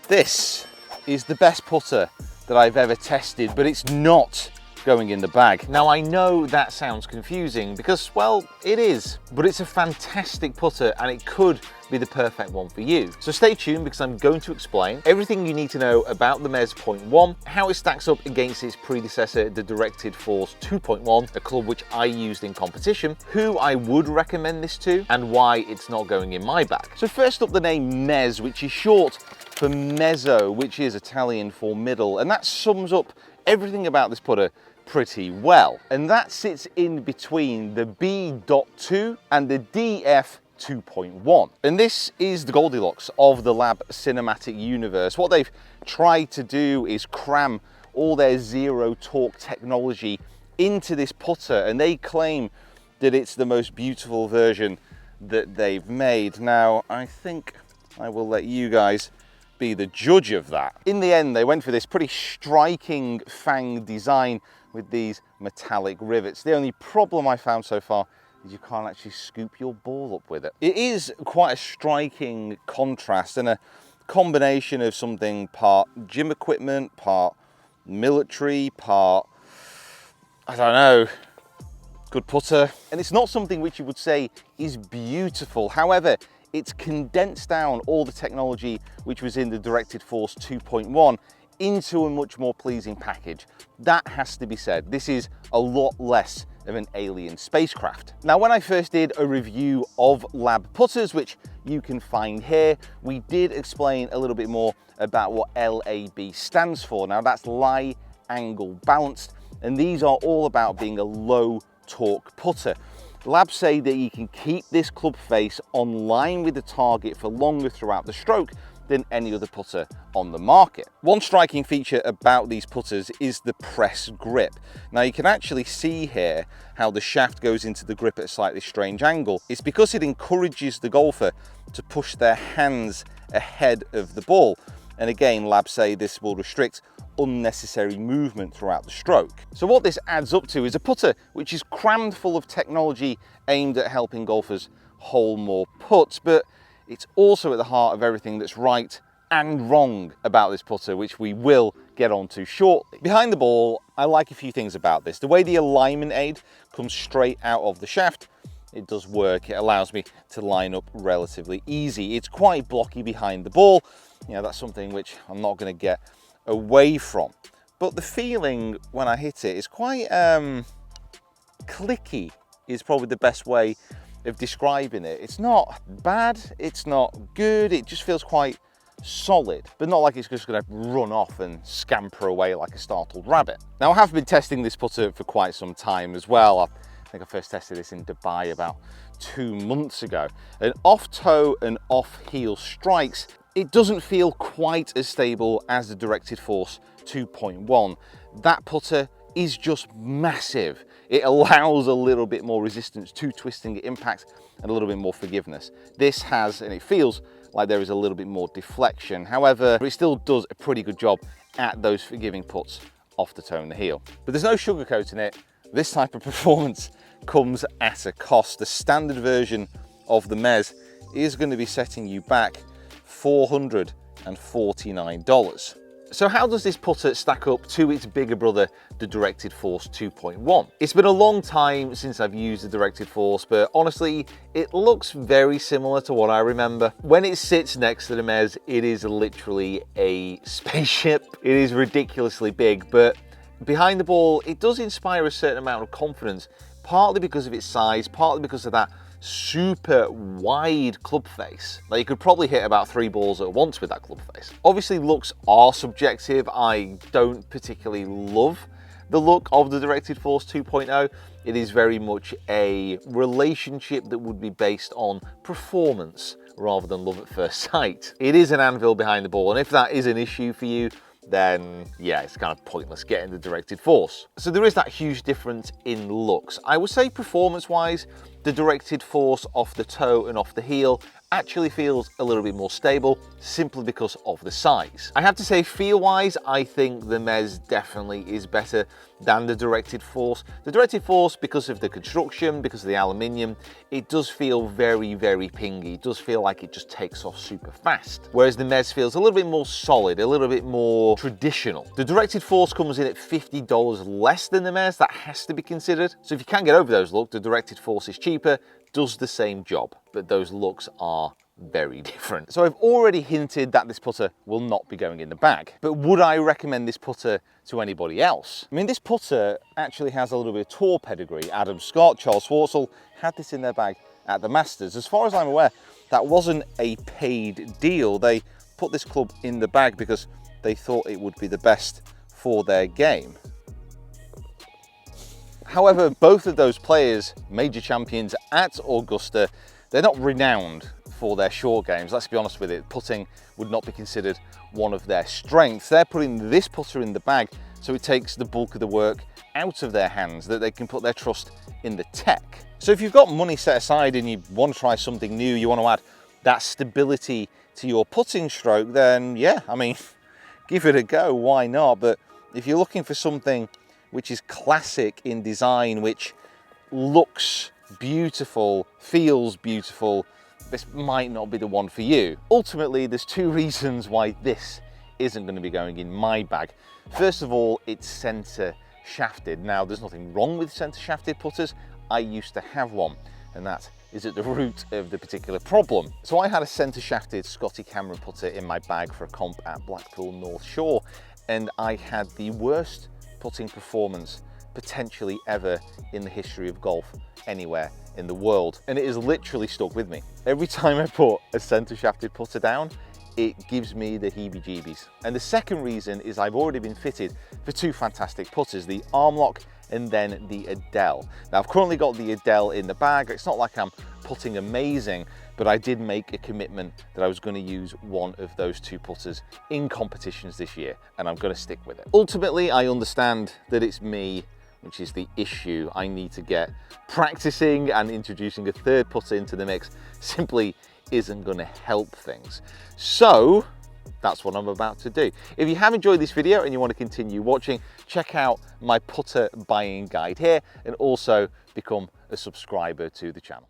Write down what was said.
This is the best putter that I've ever tested, but it's not going in the bag. Now I know that sounds confusing because, well, it is, but it's a fantastic putter and it could be the perfect one for you. So stay tuned because I'm going to explain everything you need to know about the Mezz 0.1, how it stacks up against its predecessor, the Directed Force 2.1, a club which I used in competition, who I would recommend this to, and why it's not going in my bag. So first up, the name Mezz, which is short for mezzo, which is Italian for middle, and that sums up everything about this putter pretty well. And that sits in between the B.2 and the DF 2.1. And this is the Goldilocks of the L.A.B cinematic universe. What they've tried to do is cram all their zero torque technology into this putter, and they claim that it's the most beautiful version that they've made. Now, I think I will let you guys be the judge of that. In the end, they went for this pretty striking fang design with these metallic rivets. The only problem I found so far is you can't actually scoop your ball up with it. It is quite a striking contrast and a combination of something part gym equipment, part military, part, I don't know, good putter. And it's not something which you would say is beautiful. However, it's condensed down all the technology which was in the Directed Force 2.1 into a much more pleasing package. That has to be said. This is a lot less of an alien spacecraft. Now, when I first did a review of L.A.B putters, which you can find here, we did explain a little bit more about what L.A.B stands for. Now, that's lie angle balanced, and these are all about being a low torque putter. L.A.B say that you can keep this club face on line with the target for longer throughout the stroke than any other putter on the market. One striking feature about these putters is the press grip. Now you can actually see here how the shaft goes into the grip at a slightly strange angle. It's because it encourages the golfer to push their hands ahead of the ball. And again, L.A.B say this will restrict unnecessary movement throughout the stroke. So what this adds up to is a putter which is crammed full of technology aimed at helping golfers hole more putts, but it's also at the heart of everything that's right and wrong about this putter, which we will get onto shortly. Behind the ball, I like a few things about this. The way the alignment aid comes straight out of the shaft, it does work. It allows me to line up relatively easy. It's quite blocky behind the ball. You know, that's something which I'm not going to get away from. But the feeling when I hit it is quite clicky, is probably the best way of describing it. It's not bad, it's not good, it just feels quite solid, but not like it's just going to run off and scamper away like a startled rabbit. Now, I have been testing this putter for quite some time as well. I think I first tested this in Dubai about 2 months ago. And off toe and off heel strikes, it doesn't feel quite as stable as the Directed Force 2.1. That putter is just massive. It allows a little bit more resistance to twisting at impact and a little bit more forgiveness. This has, and it feels like there is a little bit more deflection. However, it still does a pretty good job at those forgiving putts off the toe and the heel. But there's no sugarcoating it. This type of performance comes at a cost. The standard version of the Mezz is going to be setting you back $449. So how does this putter stack up to its bigger brother, the Directed Force 2.1? It's been a long time since I've used the Directed Force, but honestly, it looks very similar to what I remember. When it sits next to the Mezz, it is literally a spaceship. It is ridiculously big, but behind the ball, it does inspire a certain amount of confidence, partly because of its size, partly because of that super wide club face. Like, you could probably hit about 3 balls at once with that club face. Obviously, looks are subjective. I don't particularly love the look of the Directed Force 2.0. It is very much a relationship that would be based on performance rather than love at first sight. It is an anvil behind the ball, and if that is an issue for you, then yeah, it's kind of pointless getting the Directed Force. So there is that huge difference in looks. I would say performance-wise, the Directed Force off the toe and off the heel actually feels a little bit more stable simply because of the size. I have to say, feel-wise, I think the mezz definitely is better than the directed force. The directed force, because of the construction, because of the aluminium, it does feel very, very pingy. It does feel like it just takes off super fast. Whereas the mezz feels a little bit more solid, a little bit more traditional. The directed force comes in at $50 less than the mezz. That has to be considered. So if you can't get over those looks, the directed force is cheaper, does the same job, but those looks are very different. So I've already hinted that this putter will not be going in the bag, but would I recommend this putter to anybody else? I mean, this putter actually has a little bit of tour pedigree. Adam Scott, Charles Schwartzel had this in their bag at the Masters. As far as I'm aware, that wasn't a paid deal. They put this club in the bag because they thought it would be the best for their game. However, both of those players, major champions at Augusta, they're not renowned for their short games. Let's be honest with it, putting would not be considered one of their strengths. They're putting this putter in the bag so it takes the bulk of the work out of their hands, that they can put their trust in the tech. So if you've got money set aside and you want to try something new, you want to add that stability to your putting stroke, then yeah, I mean, give it a go, why not? But if you're looking for something which is classic in design, which looks beautiful, feels beautiful, this might not be the one for you. Ultimately, there's two reasons why this isn't going to be going in my bag. First of all, it's center shafted. Now, there's nothing wrong with center shafted putters. I used to have one, and that is at the root of the particular problem. So I had a center shafted Scotty Cameron putter in my bag for a comp at Blackpool North Shore, and I had the worst putting performance potentially ever in the history of golf anywhere in the world, and it has literally stuck with me. Every time I put a center shafted putter down, it gives me the heebie-jeebies. And the second reason is I've already been fitted for two fantastic putters, the Armlock and then the Adele. Now, I've currently got the Adele in the bag. It's not like I'm putting amazing, but I did make a commitment that I was going to use one of those two putters in competitions this year, and I'm going to stick with it. Ultimately, I understand that it's me which is the issue. I need to get practicing, and introducing a third putter into the mix simply isn't going to help things. So that's what I'm about to do. If you have enjoyed this video and you want to continue watching, check out my putter buying guide here, and also become a subscriber to the channel.